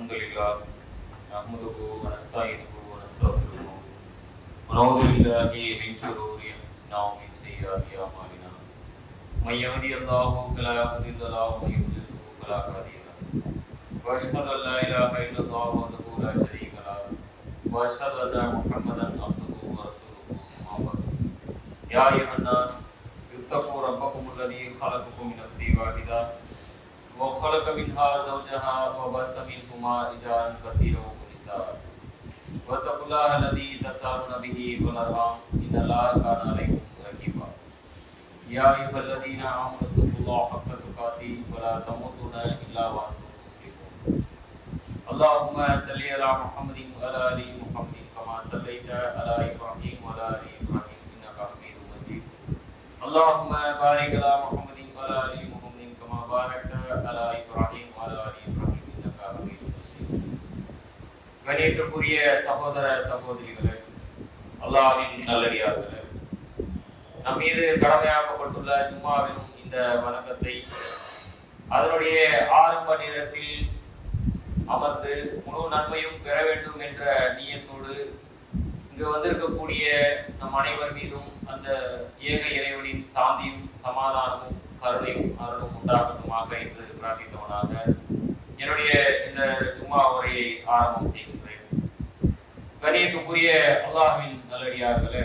الحمد لله نحمده ونستعينه ونستغفره ونعوذ بالله من شرور انفسنا ومن سيئات اعمالنا من يهده الله فلا مضل له ومن يضلل فلا هادي له واشهد ان لا اله الا الله وحده لا شريك له واشهد ان محمدا عبده ورسوله اما بعد يا ايها الناس اتقوا ربكم الذي خلقكم من نفس واحده وخلق منها زوجها وبث منهما رجالا كثيرا ونساء واتقوا الله الذي تساءلون به والارحام ان الله كان عليكم رقيبا يا ايها الذين امنوا اتقوا الله حق تقاته ولا تموتن الا وانتم مسلمون اللهم صل على محمد وعلى ال محمد كما صليت على ابراهيم وعلى ال ابراهيم انك حميد مجيد اللهم بارك على محمد وعلى ال محمد كما باركت على இப்ராஹிம் وعلى ال இப்ராஹிம் انك حميد مجيد. கணியத்துக்குரிய சகோதர சகோதரிகளே, அல்லாஹ்வின் நல்லடியார்களே, நம் மீது கடமையாக்கப்பட்டுள்ள ஜும்மாவின் இந்த வணக்கத்தை அதனுடைய ஆரம்ப நேரத்தில் அமர்ந்து முழு நன்மையும் பெற வேண்டும் என்ற நியத்தோடு இங்கு வந்திருக்கக்கூடிய நம் அனைவர் மீதும் அந்த ஏக இறைவனின் சாந்தியும் சமாதானமும் கருணையும் அருளும் உண்டாகட்டுமாக என்று பிரார்த்தித்தவனாக என்னுடைய இந்த ஜும்மா உரையை ஆரம்பம் செய்கின்றேன். கண்ணியத்துக்குரிய அல்லாஹ்வின் நல்லடியார்களே,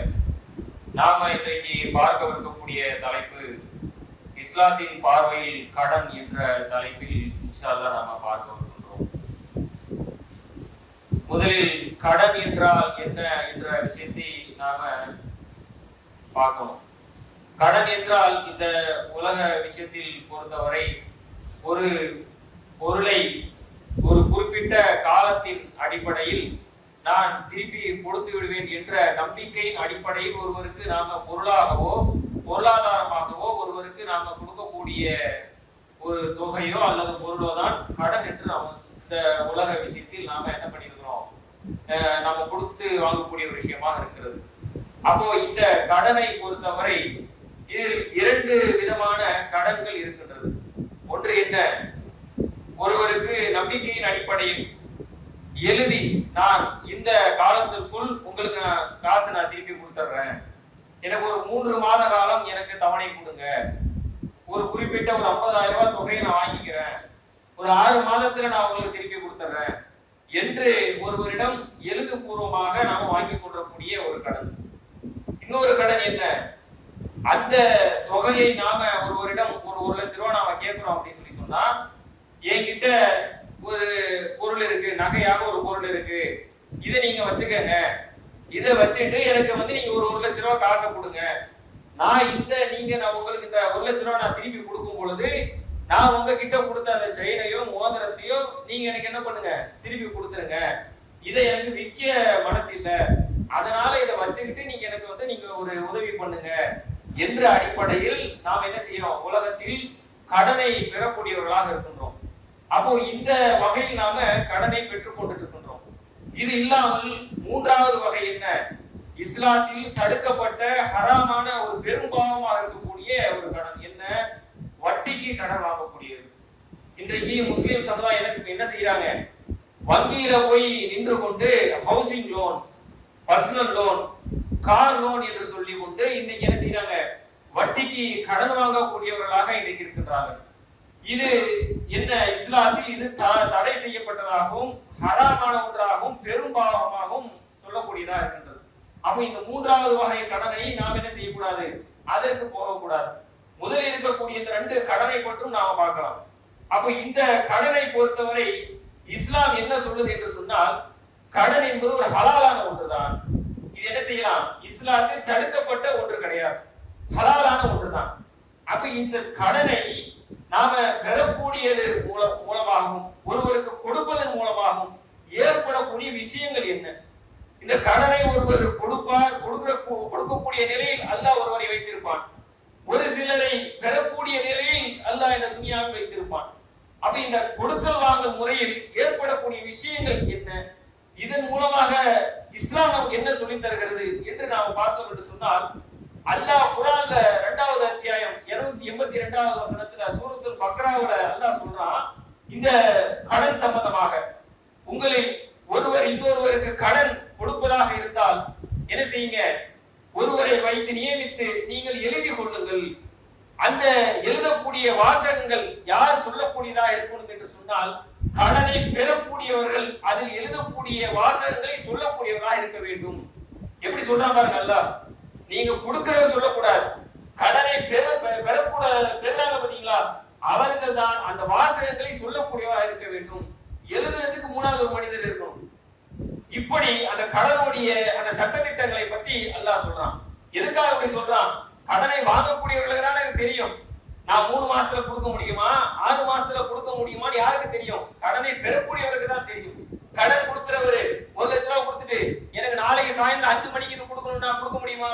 நாம இன்றைக்கு பார்க்கவிருக்கக்கூடிய தலைப்பு இஸ்லாத்தின் பார்வையில் கடன் என்ற தலைப்பில் இன்ஷா அல்லாஹ் நாம பார்க்க வருகின்றோம். முதலில் கடன் என்றால் என்ன என்ற விஷயத்தை நாம பார்க்கணும். கடன் என்றால் இந்த உலக விஷயத்தில் பொறுத்தவரை ஒரு பொருளை ஒரு குறிப்பிட்ட காலத்தின் அடிப்படையில் நான் திருப்பி கொடுத்து விடுவேன் என்ற நம்பிக்கையின் அடிப்படையில் ஒருவருக்கு நாம பொருளாகவோ பொருளாதாரமாகவோ ஒருவருக்கு நாம கொடுக்கக்கூடிய ஒரு தொகையோ அல்லது பொருளோ தான் கடன் என்று நாம் இந்த உலக விஷயத்தில் நாம என்ன பண்ணியிருக்கிறோம், நாம கொடுத்து வாங்கக்கூடிய ஒரு விஷயமாக இருக்கிறது. அப்போ இந்த கடனை பொறுத்தவரை இதில் இரண்டு விதமான கடன்கள் இருக்கின்றது. ஒன்று என்ன, ஒருவருக்கு நம்பிக்கையின் அடிப்படையில் எழுதி நான் இந்த காலத்திற்குள் உங்களுக்கு காசு நான் திருப்பி கொடுத்துட்றேன், எனக்கு ஒரு 3 மாத காலம் எனக்கு தவணை கொடுங்க, ஒரு குறிப்பிட்ட ஒரு 50,000 ரூபாய் தொகையை நான் வாங்கிக்கிறேன், ஒரு 6 மாதத்துல நான் உங்களுக்கு திருப்பி கொடுத்துட்றேன் என்று ஒருவரிடம் எழுதுபூர்வமாக நாம வாங்கி கொள்ளக்கூடிய ஒரு கடன். இன்னொரு கடன் என்ன, அந்த தொகையை நாம ஒருவரிடம் ஒரு 1 லட்சம் ரூபாய் நாம கேட்கிறோம் அப்படின்னு சொல்லி சொன்னா, என்கிட்ட ஒரு பொருள் இருக்கு, நகையாக ஒரு பொருள் இருக்கு, இதை நீங்க வச்சுக்கங்க, இதை வச்சுட்டு எனக்கு நீங்க ஒரு 1 லட்சம் ரூபாய் காசை கொடுங்க, நான் உங்களுக்கு இந்த 1 லட்சம் ரூபாய் நான் திருப்பி கொடுக்கும் பொழுது நான் உங்ககிட்ட கொடுத்த அந்த செயினையோ மோதிரத்தையோ நீங்க எனக்கு என்ன பண்ணுங்க, திருப்பி கொடுத்துருங்க, இதை எனக்கு விற்க மனசு இல்லை, அதனால இதை வச்சுக்கிட்டு நீங்க எனக்கு நீங்க ஒரு உதவி பண்ணுங்க என்ற அடிப்படையில் நாம் என்ன செய்யறோம், உலகத்தில் கடனை பெறக்கூடியவர்களாக இருக்கின்றோம். அப்போ இந்த வகையில் நாம கடனை பெற்றுக் கொண்டு இருக்கின்றோம். இது இல்லாமல் மூன்றாவது வகை என்ன, இஸ்லாத்தில் தடுக்கப்பட்ட ஹராமான ஒரு பெரும்பாவமாக இருக்கக்கூடிய ஒரு கடன் என்ன, வட்டிக்கு கடன் வாங்கக்கூடியது. இன்றைக்கு முஸ்லிம் சமுதாயம் என்ன செய்யறாங்க, வங்கியில போய் நின்று கொண்டு housing loan, personal loan, car loan என்று சொல்லி கொண்டு இன்னைக்கு என்ன செய்யறாங்க, வட்டிக்கு கடன் வாங்கக்கூடியவர்களாக இன்றைக்கு இருக்கின்றார்கள். இது என்ன, இஸ்லாத்தில் இது தடை செய்யப்பட்டதாகவும் ஹராமான ஒன்றாகவும் பெரும்பாவமாகவும் சொல்லக்கூடியதா இருக்கின்றது. அப்ப இந்த மூன்றாவது வகை கடனை நாம் என்ன செய்யக்கூடாது, அதற்கு போகக்கூடாது. முதலில் இருக்கக்கூடிய இந்த 2 கடனை பற்றும் நாம பார்க்கலாம். அப்ப இந்த கடனை பொறுத்தவரை இஸ்லாம் என்ன சொல்லுது என்று சொன்னால், கடன் என்பது ஒரு ஹலாலான ஒன்றுதான். இது என்ன செய்யலாம், இஸ்லாத்தில் தடுக்கப்பட்ட ஒன்று கிடையாது, ஹலாலான ஒன்றுதான். அப்ப இந்த கடனை நாம பெறக்கூடியது மூலமாகவும் ஒருவருக்கு கொடுப்பதன் மூலமாகவும் ஏற்படக்கூடிய விஷயங்கள் என்ன, இந்த கடனை ஒருவர் கொடுக்கக்கூடிய நிலையில் அல்லாஹ் ஒருவரை வைத்திருப்பான், ஒரு சிலரை பெறக்கூடிய நிலையில் அல்லாஹ் இந்த துனியாவில் வைத்திருப்பான். அப்ப இந்த கொடுக்கல் வாங்கல் முறையில் ஏற்படக்கூடிய விஷயங்கள் என்ன, இதன் மூலமாக இஸ்லாம் நமக்கு என்ன சொல்லி தருகிறது என்று நாம் பார்த்தோம் என்று சொன்னால், அல்லாஹ் குர்ஆன்ல 2வது அத்தியாயம் 282வது வசனத்துல சூரத்துல் பக்ராவுல அல்லாஹ் சொல்றான், இந்த கடன் சம்பந்தமாக உங்களில் ஒருவர் இன்னொருவருக்கு கடன் கொடுப்பதாக இருந்தால் என்ன செய்யுங்க, ஒருவரை வைத்து நியமித்து நீங்கள் எழுதி கொள்ளுங்கள். அந்த எழுதக்கூடிய வாசகங்கள் யார் சொல்லக்கூடியதா இருக்கணும் என்று சொன்னால், கடனை பெறக்கூடியவர்கள் அதில் எழுதக்கூடிய வாசகங்களை சொல்லக்கூடியவர்களாக இருக்க வேண்டும். எப்படி சொல்றாங்க பாருங்க, நல்லா நீங்க கொடுக்கிறத சொல்லக்கூடாது. கடனை பெறாங்க பாத்தீங்களா, அவர்கள் தான் அந்த வாசகங்களை சொல்லக்கூடியவா இருக்க வேண்டும். எழுதுறதுக்கு மூணாவது ஒரு மனிதர் இருக்கணும். இப்படி அந்த கடனுடைய அந்த சட்டத்திட்டங்களை பத்தி அல்லாஹ் சொல்றான். எதுக்காக அப்படி சொல்றான்? கடனை வாங்கக்கூடியவர்களுக்கு எனக்கு தெரியும், நான் 3 மாசத்துல கொடுக்க முடியுமா 6 மாசத்துல கொடுக்க முடியுமான்னு யாருக்கு தெரியும்? கடனை பெறக்கூடியவருக்கு தான் தெரியும். கடன் கொடுக்கிறவரு 1 லட்சம் ரூபாய் கொடுத்துட்டு எனக்கு நாளைக்கு சாயந்தரம் 5 மணிக்கு இது கொடுக்கணும்னா கொடுக்க முடியுமா?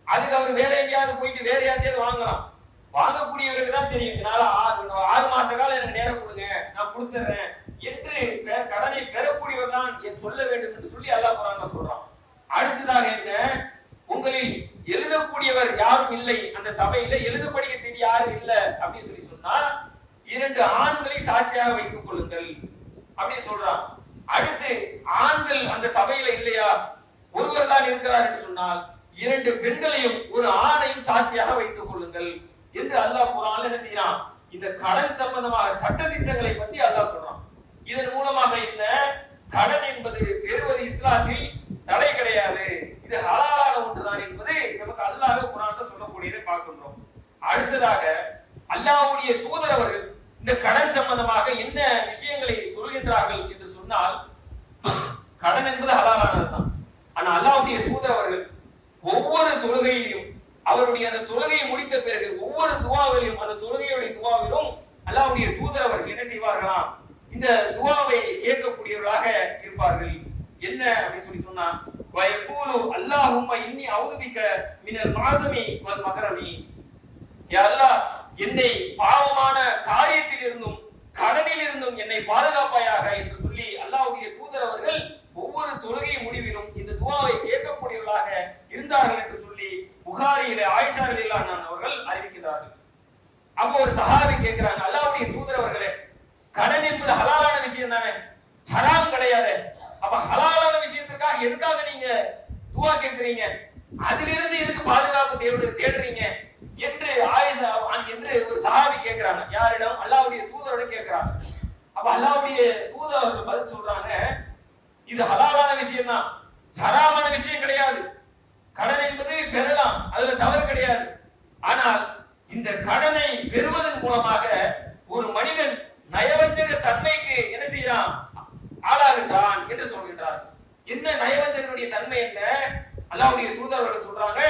அதுக்கு அவர் வேற எங்கேயாவது போயிட்டு வேற யார்ட்டையாவது வாங்கலாம். வாங்கக்கூடியவருக்கு தான் தெரியும், என்னால 6 மாச காலம் எனக்கு நேரம் கொடுங்க, நான் கொடுத்துறேன் என்று கடனை பெறக்கூடியவர் தான் சொல்ல வேண்டும் என்று சொல்லி அல்லாஹ் குர்ஆன்ல சொல்றான். அடுத்ததாக என்ன, உங்களில் எழுதக்கூடியவர் யாரும் இல்லை, அந்த சபையில எழுத படிக்க தெரிய யாரும் இல்லை அப்படின்னு சொல்லி சொன்னா 2 ஆண்களை சாட்சியாக வைத்துக் கொள்ளுங்கள் அப்படின்னு சொல்றான். அடுத்து ஆண்கள் அந்த சபையில இல்லையா, ஒருவர் தான் இருக்கிறார் என்று சொன்னால் 2 பெண்களையும் ஒரு ஆணையும் சாட்சியாக வைத்துக் கொள்ளுங்கள் என்று அல்லாஹ் குர்ஆன்ல என்ன செய்யறான், இந்த கடன் சம்பந்தமாக சட்டதிட்டங்களை பத்தி அல்லாஹ் சொல்றான். இதன் மூலமாக என்ன, கடன் என்பது பெறுவது இஸ்லாத்தில் தடை கிடையாது, இது ஹலாலான ஒன்றுதான் என்பது நமக்கு அல்லாஹ் குர்ஆன்ல சொல்லக்கூடியதை பார்க்கின்றோம். அடுத்ததாக அல்லாஹ்வுடைய தூதர் அவர்கள் இந்த கடன் சம்பந்தமாக என்ன விஷயங்களை சொல்கின்றார்கள் என்று சொன்னால், கடன் என்பது ஹலாலானதுதான். ஆனா அல்லாஹ்வுடைய தூதர் அவர்கள் ஒவ்வொரு தொழுகையிலும் அவருடைய அந்த தொழுகையை முடித்த பிறகு ஒவ்வொரு துஆவிலும் அந்த தொழுகையுடைய துஆவிலும் அல்லாஹ்வுடைய தூதர் அவர்கள் என்ன செய்வார்களாம், இந்த துஆவை கேட்கக்கூடியவர்களாக இருப்பார்கள். என்ன அப்படின்னு சொல்லி சொன்னா, வயகூலு அல்லாஹும்ம இன்னி அஊது பிக மினல் மஅஸமி வல் மஹரமி, யா அல்லாஹ் என்னை பாவமான காரியத்தில் இருந்தும் கடனில் இருந்தும் என்னை பாதுகாப்பாயாக என்று சொல்லி அல்லாஹ்வுடைய தூதர் அவர்கள் ஒவ்வொரு தொழுகை முடிவிலும் இந்த துஆவை கேட்கக்கூடியவர்களாக இருந்தார்கள் என்று சொல்லி புகாரியிலே ஆயிஷா ரலியல்லாஹு அன்ஹா அவர்கள் அறிவிக்கிறார்கள். அப்போ ஒரு சஹாபி கேட்கிறாங்க, அல்லாஹ்வுடைய தூதர் அவர்களே, கடன் என்பது ஹலாலான விஷயம் தானே, ஹராம் கிடையாது, அப்ப ஹலாலான விஷயத்துக்காக எதுக்காக நீங்க துஆ கேட்கிறீங்க, அதிலிருந்து எதுக்கு பாதுகாப்பு தேடுறீங்க என்று ஆயிஷா என்று ஒரு சஹாபி கேட்கிறாங்க. யாரிடம்? அல்லாஹ்வுடைய தூதரிடம் கேட்கிறாங்க. அப்ப அல்லாஹ்வுடைய தூதர் அவர்கள் பதில் சொல்றாங்க, இது ஹலாலான விஷயம் தான், ஹராமான விஷயம் கிடையாது. கடன் என்பது பெறலாம், அதுல தவறு கிடையாது. ஆனால் இந்த கடனை பெறுவதன் மூலமாக ஒரு மனிதன் நயவஞ்சக தன்மைக்கு என்ன செய்யறான், ஆளாகின்றான் என்று சொல்கின்றார். என்ன நயவஞ்சகனுடைய தன்மை என்ன? அல்லாஹ்வுடைய தூதர் அவர்கள் சொல்றாங்க,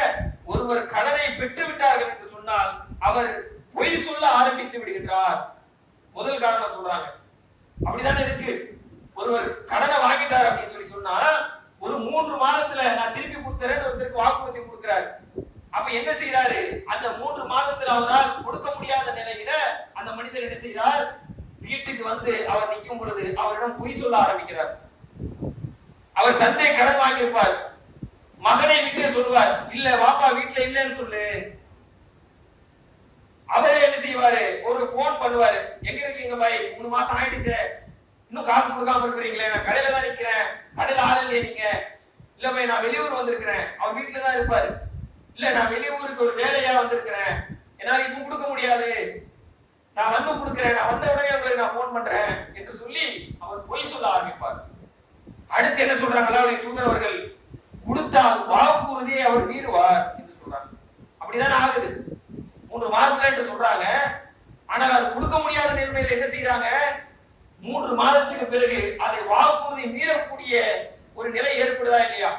ஒருவர் கடனை பெற்று விட்டார்கள் என்று சொன்னால் அவர் பொய் சொல்ல ஆரம்பித்து விடுகின்றார். முதல் காரணம் சொல்றாங்க. அப்படிதானே இருக்கு. ஒருவர் கடனை வாங்கிட்டார் அப்படின்னு சொல்லி சொன்னா ஒரு 3 மாதத்துல நான் திருப்பி கொடுத்துறேன்னு ஒருத்தருக்கு வாக்குறுதி கொடுக்கிறார். அப்ப என்ன செய்யறாரு, அந்த 3 மாதத்துல அவரால் கொடுக்க முடியாத நிலையில அந்த மனிதர் என்ன செய்யறார், வீட்டுக்கு வந்து அவர் நிற்கும் பொழுது அவரிடம் பொய் சொல்ல ஆரம்பிக்கிறார். அவர் தந்தை கடன் வாங்கியிருப்பார், மகனை விட்டு சொல்லுவார், இல்ல வாப்பா வீட்டுல இல்லைன்னு சொல்லு. அவரே என்ன செய்வாரு, ஒரு போன் பண்ணுவாரு, எங்க இருக்கீங்க பாய், 3 மாசம் ஆயிடுச்சு, இன்னும் காசு கொடுக்காம இருக்கிறீங்களே, நான் கடையில தான் நிக்கிறேன், கடையில ஆள் இல்லையே நீங்க, இல்ல பாய் நான் வெளியூர் வந்திருக்கிறேன், அவர் வீட்டுல தான் இருப்பாரு, இல்ல நான் வெளியூருக்கு ஒரு வேலையா வந்திருக்கிறேன், என்னால இப்ப கொடுக்க முடியாது, நான் வந்து கொடுக்கிறேன், நான் வந்த உடனே உங்களுக்கு நான் போன் பண்றேன் என்று சொல்லி அவர் பொய் சொல்ல ஆரம்பிப்பார். அடுத்து என்ன சொல்றாங்க அல்லாஹ்வுடைய தூதர் அவர்கள், கொடுத்தால் வாக்குறுதியை அவர் மீறுவார் என்று சொல்றாங்க. அப்படிதான் ஆகுது. 3 மாதத்துல என்று சொல்றாங்க, ஆனால் அது கொடுக்க முடியாத நிலைமையில என்ன செய்யறாங்க, 3 மாதத்துக்கு பிறகு அதை வாக்குறுதி மீறக்கூடிய ஒரு நிலை ஏற்படுதா இல்லையா?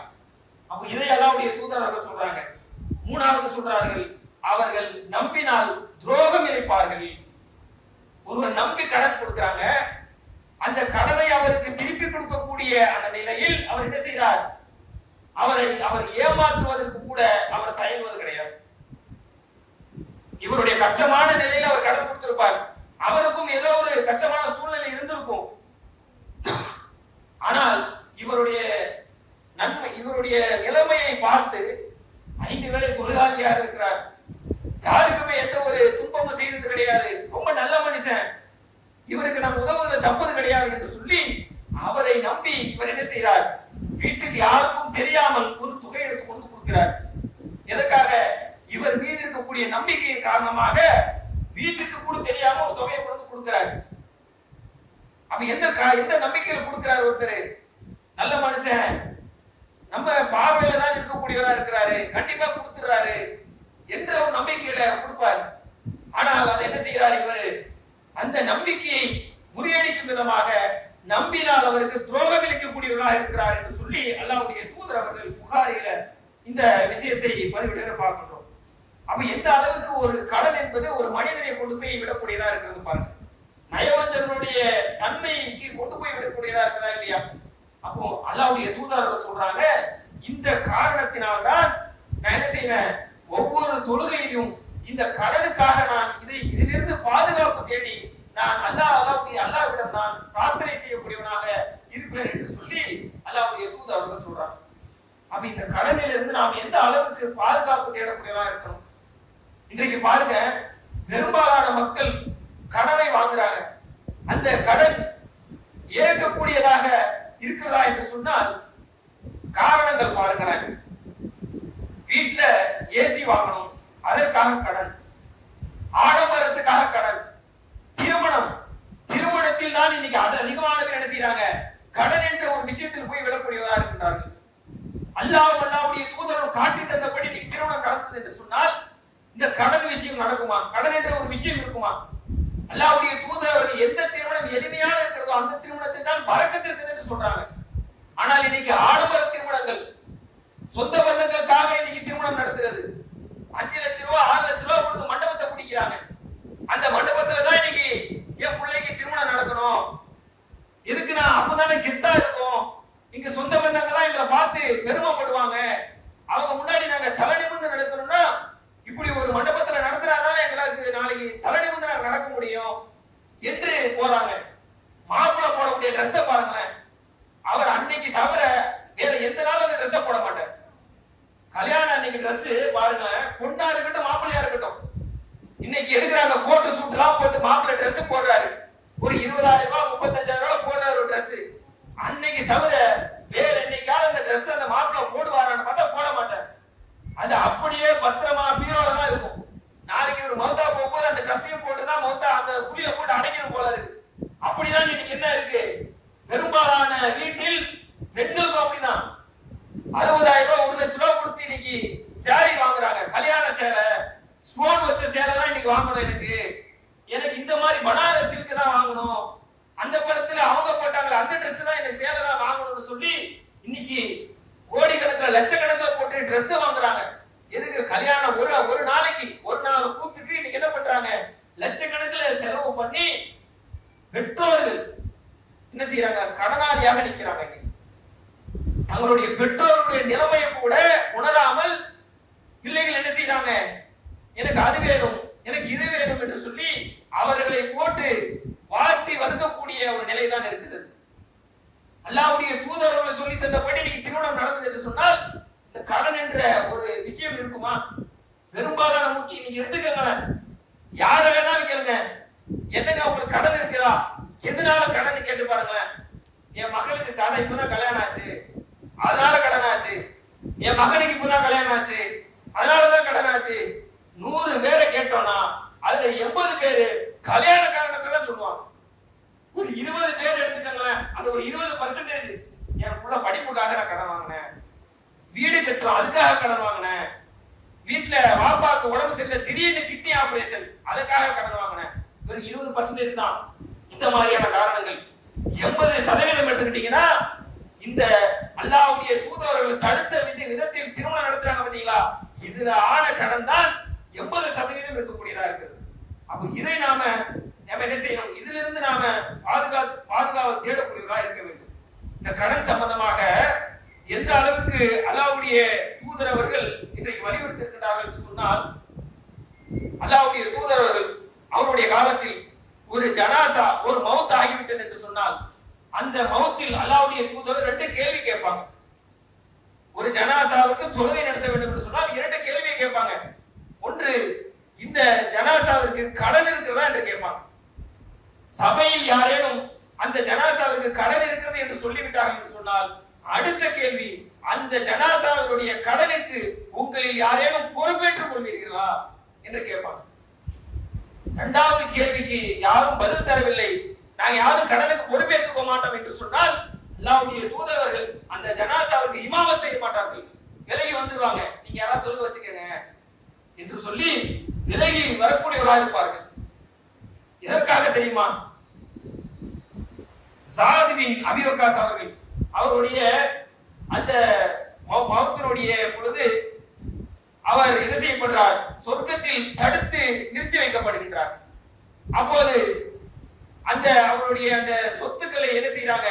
அப்ப இதை அல்லாஹ்வுடைய தூதர் அவர்கள் சொல்றாங்க. 3வது சொல்றார்கள், அவர்கள் நம்பினால் துரோகம் இழைப்பார்கள். ஒருவர் நம்பி கடன் கொடுக்கிறாங்க, அந்த கடனை அவருக்கு திருப்பி கொடுக்கக்கூடிய அந்த நிலையில் அவர் என்ன செய்கிறார், அவர் ஏமாற்றுவதற்கு கூட அவர் தயங்குவது கிடையாது. இவருடைய கஷ்டமான நிலையில் அவர் கடன் கொடுத்திருப்பார், அவருக்கும் ஏதோ ஒரு கஷ்டமான சூழ்நிலை இருந்திருக்கும். ஆனால் இவருடைய நிலைமையை பார்த்து 5 வேளை தொழுகாளியாக இருக்கிறார், யாருக்குமே எந்த ஒரு துன்பமும் செய்தது கிடையாது, ரொம்ப நல்ல மனுஷன், இவருக்கு நம்ம உதவுவதில் தப்பது கிடையாது என்று சொல்லி அவரை நம்பி இவர் என்ன செய்கிறார், வீட்டில் யாருக்கும் தெரியாமல் ஒரு தொகை எடுத்து கொண்டு கொடுக்கிறார். எதற்காக? இவர் மீது இருக்கக்கூடிய நம்பிக்கையின் காரணமாக வீட்டுக்கு கூட தெரியாம ஒரு தொகையை கொண்டு கொடுக்கிறார். அப்ப எந்த நம்பிக்கையில் கொடுக்கிறார்? ஒருத்தர் நல்ல மனுஷன், நம்ம பார்வையில தான் இருக்கக்கூடியவரா இருக்கிறாரு, கண்டிப்பா கொடுத்துறாரு என்ற ஒரு நம்பிக்கையில கொடுப்பார். ஆனால் அதை என்ன செய்கிறார் இவர், அந்த நம்பிக்கையை முறியடிக்கும் விதமாக நம்பினால் அவருக்கு துரோகம் இழைக்கக்கூடியவர்களாக இருக்கிறார் என்று சொல்லி அல்லாஹ்வுடைய தூதர் அவர்கள் புகாரில இந்த விஷயத்தை பதிவிட பார்க்கின்றோம். அப்ப எந்த அளவுக்கு ஒரு கடன் என்பது ஒரு மனிதனை கொண்டு போய் விடக்கூடியதா இருக்கிறது பாருங்க. நயவஞ்சகனுடைய தன்மைக்கு கொண்டு போய் விடக்கூடியதா இருக்கிறதா இல்லையா? அப்போ அல்லாஹ்வுடைய தூதர் சொல்றாங்க, இந்த காரணத்தினால்தான் நான் என்ன செய்வேன், ஒவ்வொரு தொழுகையிலும் இந்த கடனுக்காக நான் இதிலிருந்து பாதுகாப்பு தேடி நான் அல்லாஹ்விடம் நான் பிரார்த்தனை செய்யக்கூடியவனாக இருப்பேன் என்று சொல்லி அல்லாஹ்வுடைய தூதர் அவர்கள் சொல்றாங்க. அப்ப இந்த கடனிலிருந்து நாம் எந்த அளவுக்கு பாதுகாப்பு தேடக்கூடியவா இருக்கணும். இன்றைக்கு பாருங்க, பெரும்பாலான மக்கள் கடனை வாங்குறாங்க. அந்த கடன் ஏற்கக்கூடியதாக இருக்கிறதா என்று சொன்னால் காரணங்கள் பாருங்களேன். வீட்டுல ஏசி வாங்கணும், அதற்காக கடன். ஆடம்பரத்துக்காக கடன். திருமணத்தில் தான் இன்னைக்கு அதிகமான பேர் என்ன செய்யறாங்க, கடன் என்ற ஒரு விஷயத்தில் போய் விடக்கூடியவர்களாக இருக்கின்றார்கள். அல்லாஹ்வுடைய தூதரும் காட்டி தந்தபடி நீங்க திருமணம் நடந்தது என்று சொன்னால் இந்த கடன் விஷயம் நடக்குமா? கடன் என்ற ஒரு விஷயம் இருக்குமா? அல்லாஹ்வுடைய தூதர் எந்த திருமணம் எளிமையாக இருக்கிறதோ அந்த திருமணத்தை தான் பரக்கத்து இருக்குது என்று சொல்றாங்க. ஆனால் இன்னைக்கு ஆடம்பர திருமணங்கள், சொந்த பந்தங்களுக்காக இன்னைக்கு திருமணம் நடத்துறது. 5 லட்சம் ரூபாய் 6 லட்சம் ரூபாய் கொடுத்து மண்டபத்தை பிடிக்கிறாங்க. அந்த மண்டபத்துல தான் இன்னைக்கு என் பிள்ளைக்கு திருமணம் நடக்கணும், எதுக்குன்னா அப்பதானே கெத்தா இருக்கும், இங்க சொந்த பந்தங்கள்லாம் எங்களை பார்த்து பெருமைப்படுவாங்க, அவங்க முன்னாடி நாங்க தலை நிமிர்ந்து நடக்கணும்னா இப்படி ஒரு மண்டபத்துல நடத்துறாதான் எங்களுக்கு நாளைக்கு தலை நிமிர்ந்து நடக்க முடியும் என்று போறாங்க. மாப்பிள்ளை போடக்கூடிய ட்ரெஸ்ஸை பாருங்களேன், அவர் அன்னைக்கு தவிர வேற எந்த நாளும் அந்த ட்ரெஸ்ஸை போட மாட்டார். கல்யாணம் அன்னைக்கு ட்ரெஸ் பாருங்களேன், பொண்ணா இருக்கட்டும் மாப்பிள்ளையா இருக்கட்டும், இன்னைக்கு எடுக்கிறாங்க கோட்டு சூட் எல்லாம் போட்டு மாப்பிள்ளை ட்ரெஸ் போடுறாரு. ஒரு 20,000 ரூபாய் 35,000 ரூபாய் போடுறாரு ஒரு ட்ரெஸ். அன்னைக்கு தவிர வேற என்னைக்காவது அந்த ட்ரெஸ் அந்த மாப்பிள்ளை போடுவாரான்னு பார்த்தா போட மாட்டார். அது அப்படியே பத்திரமா பீரோல தான் இருக்கும். நாளைக்கு ஒரு மௌத்தா போகும்போது அந்த ட்ரெஸ்ஸையும் போட்டுதான் மௌத்தா அந்த குழியில போட்டு அடைக்கணும் போல இருக்கு. அப்படிதான் இன்னைக்கு என்ன இருக்கு, பெரும்பாலான வீட்டில் பெண்களுக்கும் அப்படிதான் 60,000 ரூபாய் 1 லட்சம் ரூபாய் கொடுத்து இன்னைக்கு சேரி வாங்குறாங்க. கல்யாண சேலை, ஸ்டோன் வச்ச சேலை தான் இன்னைக்கு வாங்கணும். எனக்கு இந்த மாதிரி பனாரஸ் சில்க் தான் வாங்கணும், அந்த படத்துல அவங்க போட்டாங்களே அந்த ட்ரெஸ் தான் எனக்கு சேலை தான் வாங்கணும்னு சொல்லி இன்னைக்கு கோடிக்கணக்கில் லட்சக்கணக்கில் போட்டு ட்ரெஸ் வாங்குறாங்க. எதுக்கு? கல்யாணம் ஒரு நாளைக்கு ஒரு நாள் கூத்துக்கு இன்னைக்கு என்ன பண்றாங்க, லட்சக்கணக்கில் செலவு பண்ணி பெற்றோர்கள் என்ன செய்யறாங்க, கடனாளியாக நிக்கிறாங்க. அவங்களுடைய பெற்றோருடைய நிலைமையை கூட உணராமல் பிள்ளைகள் என்ன செய்யறாங்க, எனக்கு அது வேணும் எனக்கு இது வேணும் என்று சொல்லி அவர்களை போட்டு வாட்டி வருத்தக்கூடிய ஒரு நிலைதான் இருக்கிறது. அல்லாஹ்வுடைய தூதர்கள் சொல்லி தந்தபடி நீங்க திருமணம் நடந்தது என்று சொன்னால் இந்த கடன் என்ற ஒரு விஷயம் இருக்குமா? பெரும்பாலான முக்கிய நீங்க எடுத்துக்கங்க, யார வேணாலும் கேளுங்க, என்னங்க உங்களுக்கு கடன் இருக்குதா, எதனால கடன் கேட்டு பாருங்களேன். என் மகளுக்கு கடன் இப்பதான் கல்யாணம் ஆச்சு அதனால கடன் ஆச்சு, என் மகனுக்கு இப்பதான் கல்யாணம் ஆச்சு அதனாலதான் கடன் ஆச்சு. 100 பேரை கேட்டோம்னா அதுல 80 பேரு கல்யாண காரணத்தை தான் சொல்லுவாங்க. ஒரு 20 பேர் எடுத்துக்கங்களேன், அது ஒரு 20% என் புள்ள படிப்புக்காக நான் கடன் வாங்கினேன், வீடு கட்டுறோம் அதுக்காக கடன் வாங்கினேன், வீட்டுல வாப்பாக்கு உடம்பு சரியில்லை திடீர்னு கிட்னி ஆபரேஷன் அதுக்காக கடன் வாங்கினேன். ஒரு 20% தான் இந்த மாதிரியான காரணங்கள். 80% எடுத்துக்கிட்டீங்கன்னா இந்த அல்லாஹ்வுடைய தூதர்கள் தடுத்த விதத்தில் திருமணம் நடத்துறாங்க பாத்தீங்களா, இதுல ஆன கடன் தான் 80% இருக்கக்கூடியதா இருக்குது. அப்ப இதை நாம என்ன செய்யணும், இதுல இருந்து நாம பாதுகாப்பு தேடக்கூடியவர்களா இருக்க வேண்டும். இந்த கடன் சம்பந்தமாக எந்த அளவுக்கு அல்லாஹ்வுடைய தூதர் அவர்கள் இன்றைக்கு வலியுறுத்திருக்கிறார்கள் என்று சொன்னால், அல்லாஹ்வுடைய தூதர் அவர்கள் அவருடைய காலத்தில் ஒரு ஜனாசா ஒரு மவுத் ஆகிவிட்டது என்று சொன்னால் அந்த மவுத்தில் அல்லாஹ்வுடைய தூதர் 2 கேள்வி கேட்பாங்க. ஒரு ஜனாசாவுக்கு தொழுகை நடத்த வேண்டும் என்று சொன்னால் 2 கேள்வியை கேட்பாங்க. ஒன்று, இந்த ஜனாசாவிற்கு கடன் இருக்கிறதா என்று கேட்பாங்க. சபையில் யாரேனும் அந்த ஜனாசாவிற்கு கடன் இருக்கிறது என்று சொல்லிவிட்டார்கள் என்று சொன்னால் அடுத்த கேள்வி, அந்த ஜனாசாவுடைய கடனுக்கு உங்களில் யாரேனும் பொறுப்பேற்றுக் கொள்வீர்களா என்று கேட்பாங்க. இரண்டாவது கேள்விக்கு யாரும் பதில் தரவில்லை. நாங்க யாரும் கடனுக்கு பொறுப்பேற்றுக்க மாட்டோம் என்று சொன்னால் அல்லாஹ்வுடைய தூதர்கள் அந்த ஜனாசாவுக்கு இமாமத் செய்ய மாட்டார்கள், விலகி வந்துடுவாங்க. நீங்க யாராவது தொழுக வச்சுக்கங்க என்று சொல்லி விலகி வரக்கூடியவர்களாக இருப்பார்கள். எதற்காக தெரியுமா? சாத் பின் அபி வக்காஸ் அவருடைய அந்த மௌத்தினுடைய பொழுது அவர் என்ன செய்யப்படுறார்? சொர்க்கத்தில் தடுத்து நிறுத்தி வைக்கப்படுகின்றார். அப்போது அந்த அவருடைய அந்த சொத்துக்களை என்ன செய்யறாங்க?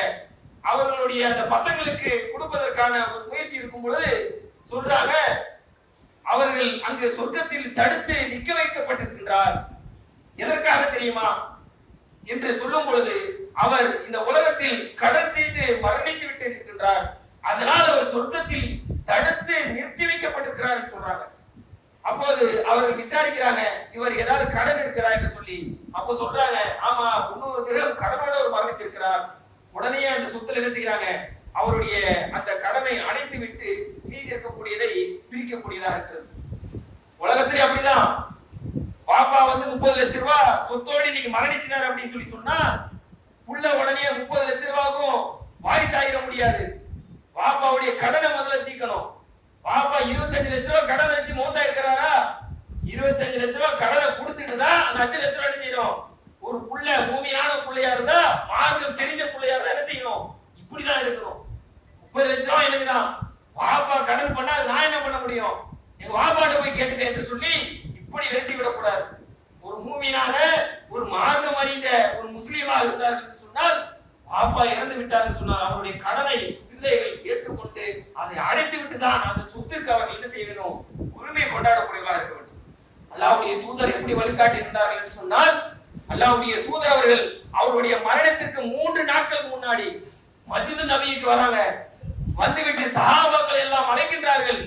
அவர்களுடைய அந்த பசங்களுக்கு கொடுப்பதற்கான ஒரு முயற்சி இருக்கும் பொழுது சொல்றாங்க, அவர்கள் அங்கு சொர்க்கத்தில் தடுத்து நிற்க வைக்கப்பட்டிருக்கின்றார். எதற்காக தெரியுமா என்று சொல்லும் பொழுது, அவர் இந்த உலகத்தில் கடன் செய்து மரணித்து விட்டு இருக்கின்றார், அதனால் அவர் சொர்க்கத்தில் தடுத்து நிறுத்தி வைக்கப்பட்டிருக்கிறார் சொல்றாங்க. அப்போது அவர்கள் விசாரிக்கிறாங்க, இவர் ஏதாவது கடன் இருக்கிறார் என்று சொல்லி. அப்போ சொல்றாங்க, ஆமா, 300 திரகம் கடனோட ஒரு மரணித்திருக்கிறார். உடனே அந்த சொத்துல என்ன செய்யறாங்க? அவருடைய அந்த கடனை அடைத்து விட்டு மீதி இருக்கக்கூடியதை பிரிக்கக்கூடியதாக இருக்கிறது. உலகத்திலே அப்படிதான். பாப்பா 30 லட்சம் ரூபாய் சொத்தோடு இன்னைக்கு மரணிச்சினார் அப்படின்னு சொல்லி சொன்னா உள்ள உடனே 30 லட்சம் ரூபாய்க்கும் வாரிசு ஆயிட முடியாது. பாப்பாவுடைய கடனை முதல்ல தீக்கணும். பாப்பா 25 லட்சம் ரூபாய் கடன் வச்சு மௌத்தா இருக்கிறாரா? 25 லட்சம் ரூபாய் கடனை கொடுத்துட்டு தான் அந்த 5 லட்சம் ரூபாய் என்ன செய்யணும்? ஒரு புள்ள பூமியான புள்ளையா இருந்தா, மார்க்கம் தெரிஞ்ச புள்ளையா இருந்தா என்ன செய்யணும்? இப்படிதான் எடுக்கணும். 30 லட்சம் ரூபாய் எனக்குதான், பாப்பா கடன் பண்ணா அது நான் என்ன பண்ண முடியும்? எங்க பாப்பாட்ட போய் கேட்டுக்க என்று சொல்லி இப்படி வெட்டி விடக்கூடாது. ஒரு மூமினான ஒரு மார்க்கம் அறிந்த ஒரு முஸ்லீமா இருந்தார் என்று சொன்னால், பாப்பா இறந்து விட்டார் சொன்னால் அவருடைய கடனை பிள்ளைகள் ஏற்றுக்கொண்டு அதை அடைத்து விட்டுதான் அந்த சொத்திற்கு அவர்கள் என்ன செய்ய வேண்டும்? உரிமை கொண்டாடக்கூடியவர்களாக இருக்க வேண்டும். அல்லாஹ்வுடைய தூதர் எப்படி வழிகாட்டி இருந்தார்கள் என்று சொன்னால், அல்லாஹ்வுடைய தூதர் அவர்கள் அவருடைய மரணத்திற்கு 3 நாட்களுக்கு முன்னாடி மஸ்ஜித் நபிக்கு வராங்க. வந்துவிட்டு சஹாபாக்கள் எல்லாம் அழைக்கின்றார்கள்.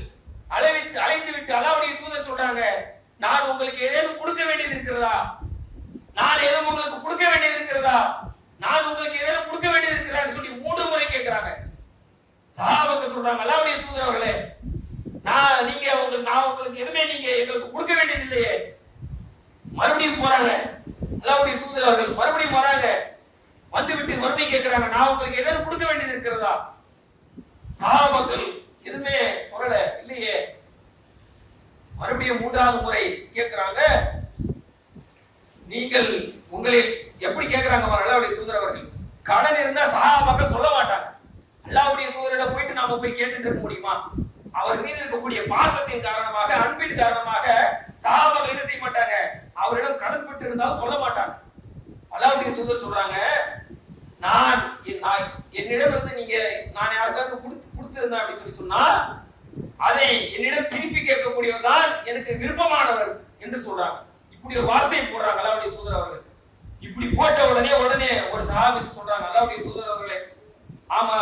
அழைத்து விட்டு அல்லாஹ்வுடைய தூதர் சொல்றாங்க, நான் உங்களுக்கு ஏதேனும் கொடுக்க வேண்டியது இருக்கிறதா? நான் ஏதேனும் உங்களுக்கு கொடுக்க வேண்டியது இருக்கிறதா? நான் உங்களுக்கு ஏதேனும் கொடுக்க வேண்டியது இருக்கிறான்னு சொல்லி 3 முறை கேட்கிறாங்க. சஹாபாக்கள் சொல்றாங்க, அல்லாஹ்வுடைய தூதர் அவர்களே, நான் உங்களுக்கு எதுவுமே நீங்க எங்களுக்கு கொடுக்க வேண்டியது இல்லையே. மறுபடியும் போறாங்க. அல்லாஹ்வுடைய தூதர் அவர்கள் மறுபடியும் வராங்க. வந்துவிட்டு மறுபடியும் கேட்கிறாங்க, நான் உங்களுக்கு ஏதேனும் கொடுக்க வேண்டியது இருக்கிறதா? சஹாபாக்கள் எதுவுமே சொல்லல, இல்லையே. மறுபடியும் 3வது முறை கேட்கிறாங்க. நீங்கள் உங்களில் எப்படி கேட்கிறாங்க அல்லாஹ்வுடைய தூதர் அவர்கள்? கடன் இருந்தா சஹாபாக்கள் சொல்ல மாட்டாங்க. அல்லாஹ்வுடைய தூதரிடம் போயிட்டு நாம போய் கேட்டுட்டு இருக்க முடியுமா? அவர் மீது இருக்கக்கூடிய பாசத்தின் காரணமாக, அன்பின் காரணமாக சஹாபாக்கள் என்ன செய்ய மாட்டாங்க? அவரிடம் கடன் பட்டு இருந்தாலும் சொல்ல மாட்டாங்க. அல்லாஹ்வுடைய தூதர் சொல்றாங்க, நான் என்னிடம் இருந்து நீங்க நான் யாருக்காவது கொடுத்திருந்தேன் அப்படின்னு சொல்லி சொன்னா அதை என்னிடம் திருப்பி கேட்கக்கூடியவர் தான் எனக்கு விருப்பமானவர் என்று சொல்றாங்க. இப்படி ஒரு வார்த்தையை போடுறாங்க அல்லாஹ்வுடைய தூதர் அவர்கள். இப்படி போட்ட உடனே ஒரு சஹாபி சொல்றாங்க, அல்லாஹ்வுடைய தூதர் அவர்களே, ஆமா,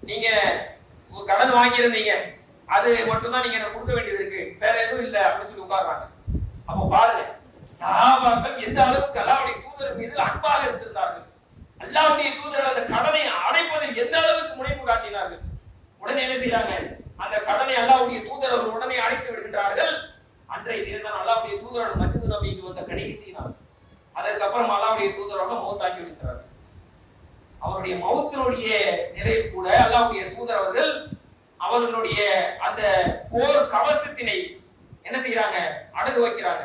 நீங்க கடன் வாங்கியிருந்தீங்க, அது மட்டும் தான் நீங்க எனக்கு கொடுக்க வேண்டியது இருக்கு, வேற எதுவும் இல்லை அப்படின்னு சொல்லி உட்கார்றாங்க. அப்ப பாருங்க, சஹாபாக்கள் எந்த அளவுக்கு அல்லாஹ்வுடைய தூதர் மீது அன்பாக இருந்திருந்தார்கள். அல்லாஹ்வுடைய தூதர் அந்த கடனை அடைப்பதில் எந்த அளவுக்கு முனைப்பு காட்டினார்கள். உடனே என்ன செய்யறாங்க? அந்த கடனை அல்லாஹ்வுடைய தூதர் அவர்கள் உடனே அடைத்து விடுகின்றார்கள். அன்றைய தினம் தான் அல்லாஹ்வுடைய தூதரோட மஸ்ஜித் நபிக்கு வந்த கடைசி நாள். அதற்கப்புறம் அல்லாஹ்வுடைய தூதரோட மௌத்தாக்கி விடுகிறார்கள். அவருடைய மௌத்தினுடைய நிலையில் கூட அல்லாஹ்வுடைய தூதர் அவர்கள் அவர்களுடைய அந்த போர் கவசத்தினை என்ன செய்யறாங்க? அடகு வைக்கிறாங்க.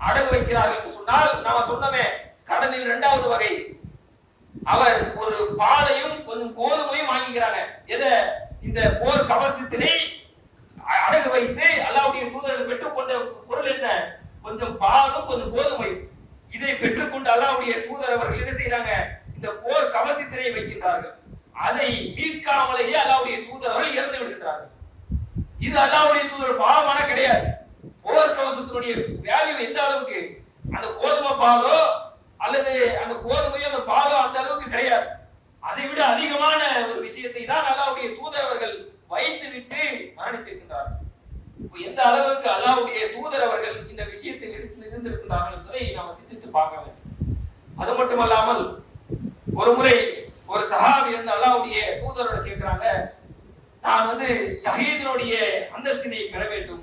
அடகு வைக்கிறார்கள் என்று சொன்னால், நாம சொன்னமே கடனில் 2வது வகை, அவர் ஒரு பாலையும் கொஞ்சம் கோதுமையும் வாங்கிக்கிறாங்க. இந்த போர் கவசத்தினை அடகு வைத்து அல்லாஹ்வுடைய தூதர்கள் பெற்றுக்கொண்ட பொருள் என்ன? கொஞ்சம் பாலும் கொஞ்சம் கோதுமையும். இதை பெற்றுக்கொண்டு அல்லாஹ்வுடைய தூதர் அவர்கள் என்ன செய்யறாங்க? இந்த போர் கவசத்தினை வைக்கின்றார்கள். அதை மீட்காமலேயே அல்லாஹ்வுடைய தூதர் அவர்கள் இறந்து விடுகிறார்கள். இது அல்லாஹ்வுடைய தூதர் பாவமான கிடையாது. போர் கவசத்தினுடைய வேல்யூ எந்த அளவுக்கு? அந்த கோதுமை பாலோ அல்லது அந்த கோதுமையோ அந்த பாலோ அந்த அளவுக்கு கிடையாது. அதை விட அதிகமான ஒரு விஷயத்தை தான் அல்லாஹ்வுடைய தூதர் அவர்கள் வைத்து விட்டு மரணித்திருக்கின்றார்கள். எந்த அளவுக்கு அல்லாஹ்வுடைய தூதர் அவர்கள் இந்த விஷயத்தில் இருந்திருக்கின்றார்கள் என்பதை நாம் சிந்தித்து பார்க்க வேண்டும். அது மட்டுமல்லாமல் ஒரு முறை ஒரு சஹாபி வந்து அல்லாஹ்வுடைய தூதரோட கேட்கிறாங்க, நான் வந்து ஷஹீதினுடைய அந்தஸ்தினை பெற வேண்டும்,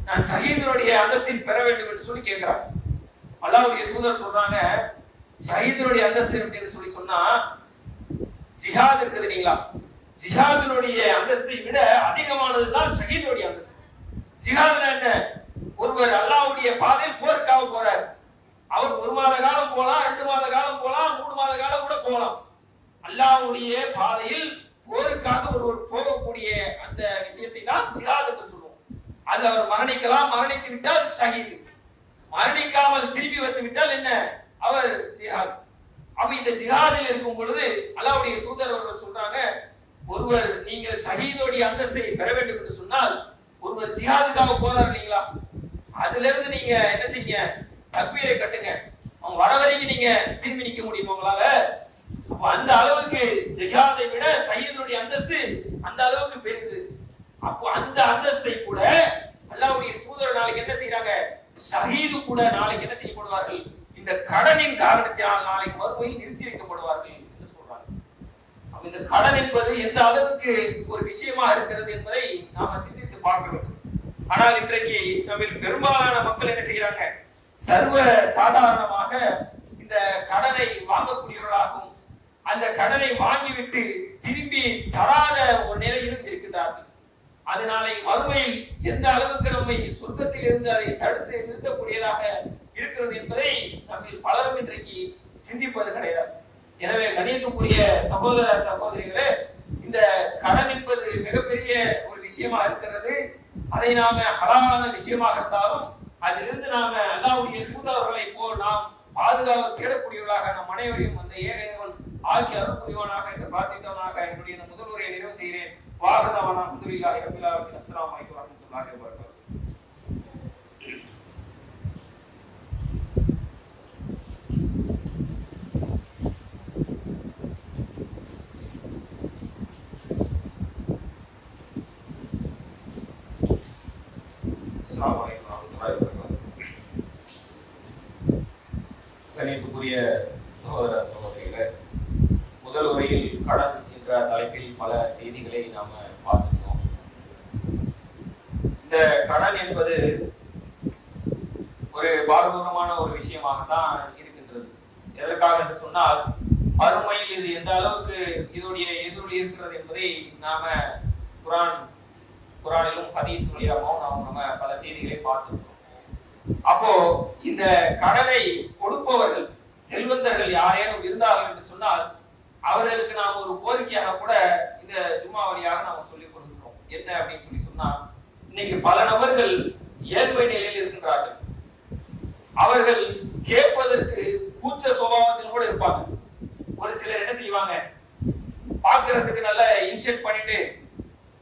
நான் ஷஹீதினுடைய அந்தஸ்தினை பெற வேண்டும் என்று சொல்லி கேட்கிறாங்க. அல்லாஹ்வுடைய தூதர் சொல்றாங்க, ஷஹீதினுடைய அந்தஸ்து அப்படின்னு சொல்லி சொன்னா ஜிஹாத் இருக்குது இல்லைங்களா, ஜிஹாதினுடைய அந்தஸ்தை விட அதிகமானதுதான் ஷஹீதுடைய அந்தஸ்து. ஜிஹாத்னா என்ன? ஒருவர் அல்லாஹ்வுடைய பாதையில் போருக்காக போறார். அவர் 1 மாத காலம் போலாம், 2 மாத காலம் போலாம், 3 மாத காலம் கூட போலாம். அல்லாஹ்வுடைய பாதையில் போருக்காக ஒருவர் போகக்கூடிய அந்த விஷயத்தை தான் ஜிஹாத் என்று சொல்லுவோம். அது அவர் மரணிக்கலாம், மரணித்து விட்டால் ஷஹீத். மரணிக்காமல் திரும்பி வந்து விட்டால் என்ன? அவர் ஜிஹாத். அப்ப இந்த ஜிஹாதில் இருக்கும் பொழுது அல்லாஹ்வுடைய தூதர் அவர்கள் சொல்றாங்க, ஒருவர் நீங்கள் ஷஹீதுடைய அந்தஸ்தை பெற வேண்டும் என்று சொன்னால் ஒருவர் ஜிஹாதுக்காக போறார் இல்லைங்களா, அதுல இருந்து நீங்க என்ன செய்யுங்க, தக்பீரை கட்டுங்க. அவங்க வர வரைக்கும் நீங்க திரும்பி நிக்க முடியுமா உங்களால? அந்த அளவுக்கு ஜிஹாதை விட ஷஹீதுடைய அந்தஸ்து அந்த அளவுக்கு பெருது. அப்போ அந்த அந்தஸ்தை கூட அல்லாஹ்வுடைய தூதர் நாளைக்கு என்ன செய்யறாங்க, ஷஹீது கூட நாளைக்கு என்ன செய்யப்படுவார்கள், இந்த கடனின் காரணத்தினால் நாளைக்கு மறுமையில் நிறுத்தி வைக்கப்படுவார்கள் என்று சொல்றாங்க. இந்த கடன் என்பது எந்த அளவுக்கு ஒரு விஷயமா இருக்கிறது என்பதை நாம சிந்தித்து பார்க்க வேண்டும். ஆனால் இன்றைக்கு நம்ம பெரும்பாலான மக்கள் என்ன செய்யறாங்க, சர்வ சாதாரணமாக இந்த கடனை வாங்கக்கூடியவர்களாகவும் அந்த கடனை வாங்கிவிட்டு திரும்பி தராத ஒரு நிலையிலும் இருக்கின்றார்கள். அதனாலே மறுமையில் எந்த அளவுக்கு நம்மை சொர்க்கத்தில் இருந்து அதை தடுத்து நிறுத்தக்கூடியதாக இருக்கிறது என்பதை நம்ம பலரும் இன்றைக்கு சிந்திப்பது கிடையாது. எனவே கணியத்துக்குரிய சகோதர சகோதரிகளே, இந்த கடன் என்பது மிகப்பெரிய ஒரு விஷயமா இருக்கிறது. அதை நாம ஹலாலான விஷயமாக இருந்தாலும் அதிலிருந்து நாம அல்லாஹ்வுடைய தூதர்களை போல் நாம் பாதுகாப்பு தேடக்கூடியவர்களாக நம் அனைவரையும் அந்த ஏகவன் ஆக்கி அருள்புரிவானாக என்று பிரார்த்தித்தவனாக என்னுடைய இந்த முதல் உரையை நிறைவு செய்கிறேன். வாஹதவானா அல்ஹம்துலில்லாஹி ரப்பில் ஆலமீன். அஸ்ஸலாமு அலைக்கும் வரஹ்மத்துல்லாஹி வபரகாத்துஹு. கணியத்துக்குரிய சகோதர சகோதரிகளே, முதல் உரையில் கடன் என்ற தலைப்பில் பல செய்திகளை நாம பார்த்திருந்தோம். இந்த கடன் என்பது ஒரு பாரதூரமான ஒரு விஷயமாகத்தான் இருக்கின்றது. எதற்காக என்று சொன்னால் மறுமையில் இது எந்த அளவுக்கு இதோடைய எதிரொலி இருக்கிறது என்பதை நாம குரானிலும் ஹதீஸ் வழியாகவும் நம்ம பல செய்திகளை பார்த்திருக்கிறோம். அப்போ இந்த கடனை கொடுப்பவர்கள் செல்வந்தர்கள் யாரேனும் இருந்தார்கள் என்று சொன்னால் அவர்களுக்கு நாம் ஒரு கோரிக்கையாக கூட இந்த ஜும்மா வழியாக நாம் சொல்லிக் கொடுக்கிறோம். என்ன அப்படின்னு சொல்லி சொன்னா, இன்னைக்கு பல நபர்கள் ஏழ்மை நிலையில் இருக்கின்றார்கள். அவர்கள் கேட்பதற்கு கூச்ச சுபாவத்தில் கூட இருப்பாங்க. ஒரு சிலர் என்ன செய்வாங்க, பார்க்கிறதுக்கு நல்ல இன்ஷர்ட் பண்ணிட்டு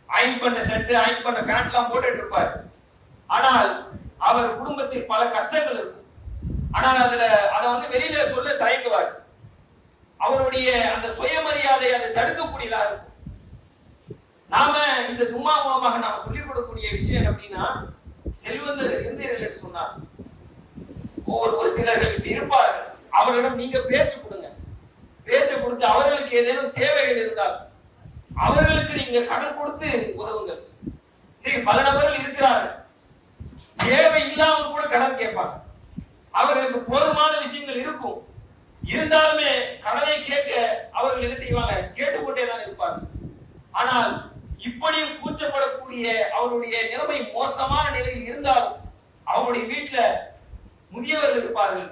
அயன் பண்ண ஷர்ட், அயன் பண்ண பேண்ட் எல்லாம் போட்டுட்டு இருப்பார். ஆனால் அவர் குடும்பத்தில் பல கஷ்டங்கள் இருக்கும். ஆனால் அதை வந்து வெளியில சொல்ல தயங்குவார். அவருடைய அந்த சுயமரியாதை அதை தடுக்கக்கூடியதா இருக்கும். நாம இந்த ஜும்மா மூலமாக நாம சொல்லிக் கொடுக்கக்கூடிய விஷயம் அப்படின்னா, செல்வந்தர் இருந்தீர்கள் என்று சொன்னார் ஒரு சிலர்கள் இப்படி இருப்பார்கள். அவர்களிடம் நீங்க பேச்சு கொடுங்க. பேச்சு கொடுத்து அவர்களுக்கு ஏதேனும் தேவைகள் இருந்தால் அவர்களுக்கு நீங்க கடன் கொடுத்து உதவுங்கள். பல நபர்கள் இருக்கிறார்கள், தேவை இல்லாமல் கூட கடன் கேட்பாங்க. அவர்களுக்கு போதுமான விஷயங்கள் இருக்கும், இருந்தாலுமே கடனை கேட்க அவர்கள் என்ன செய்வாங்க, கேட்டுக்கொண்டேதான் இருப்பார்கள். ஆனால் இப்படியும் கூச்சப்படக்கூடிய அவருடைய நிலைமை மோசமான நிலையில் இருந்தாலும் அவருடைய வீட்டுல முதியவர்கள் இருப்பார்கள்.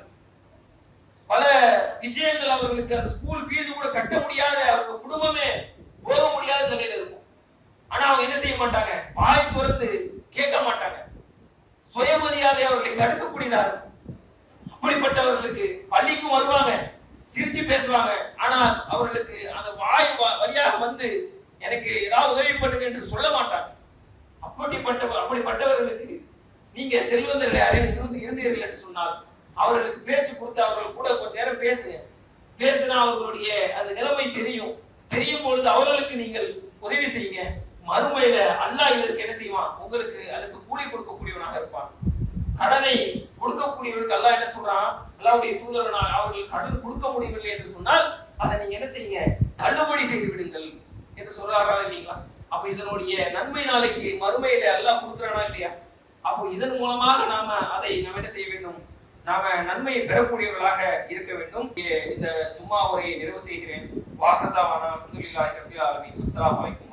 பல விஷயங்கள் அவர்களுக்கு அந்த ஸ்கூல் ஃபீஸ் கூட கட்ட முடியாத, அவர்கள் குடும்பமே போக முடியாத நிலையில இருக்கும். ஆனா அவங்க என்ன செய்ய மாட்டாங்க, வாய் திறந்து கேட்க மாட்டாங்க. சுயமரியாதை அவர்களை தடுக்கக்கூடியதா இருக்கும். அப்படிப்பட்டவர்களுக்கு பள்ளிக்கும் வருவாங்க, சிரிச்சு பேசுவாங்க. ஆனால் அவர்களுக்கு அந்த வாய் வழியாக வந்து எனக்கு ஏதாவது உதவி பண்ணுங்க என்று சொல்ல மாட்டாங்க. அப்படிப்பட்டவர்களுக்கு நீங்க செல்வந்தர்கள் யாரையும் இருந்தீர்கள் என்று சொன்னால் அவர்களுக்கு பேச்சு கொடுத்து அவர்கள் கூட கொஞ்ச நேரம் பேசினா அவர்களுடைய அந்த நிலைமை தெரியும் பொழுது அவர்களுக்கு நீங்கள் உதவி செய்யுங்க. மறுமையில அல்லாஹ் இதற்கு என்ன செய்வான், உங்களுக்கு அதுக்கு கூலி கொடுக்கக்கூடியவனாக இருப்பான். கடனை கொடுக்கக்கூடியவர்களுக்கு அல்லாஹ் என்ன சொல்றான், அல்லாஹ்வுடைய தூதர் அவர்கள் கடன் கொடுக்க முடியவில்லை என்று சொன்னால் அதை நீங்க என்ன செய்யுங்க, தள்ளுபடி செய்து விடுங்கள் என்று சொல்றாரா இல்லைங்களா? அப்ப இதனுடைய நன்மை நாளைக்கு மறுமையில அல்லாஹ் கொடுக்குறானா இல்லையா? அப்போ இதன் மூலமாக நாம அதை நாம் என்ன செய்ய வேண்டும், நாம நன்மையை பெறக்கூடியவர்களாக இருக்க வேண்டும். இந்த ஜும்மா உரையை நிறைவு செய்கிறேன். வாஹ்ரதாவானா அல்ஹம்துலில்லாஹி ரப்பில் ஆலமீன். அஸ்ஸலாமு அலைக்கும்.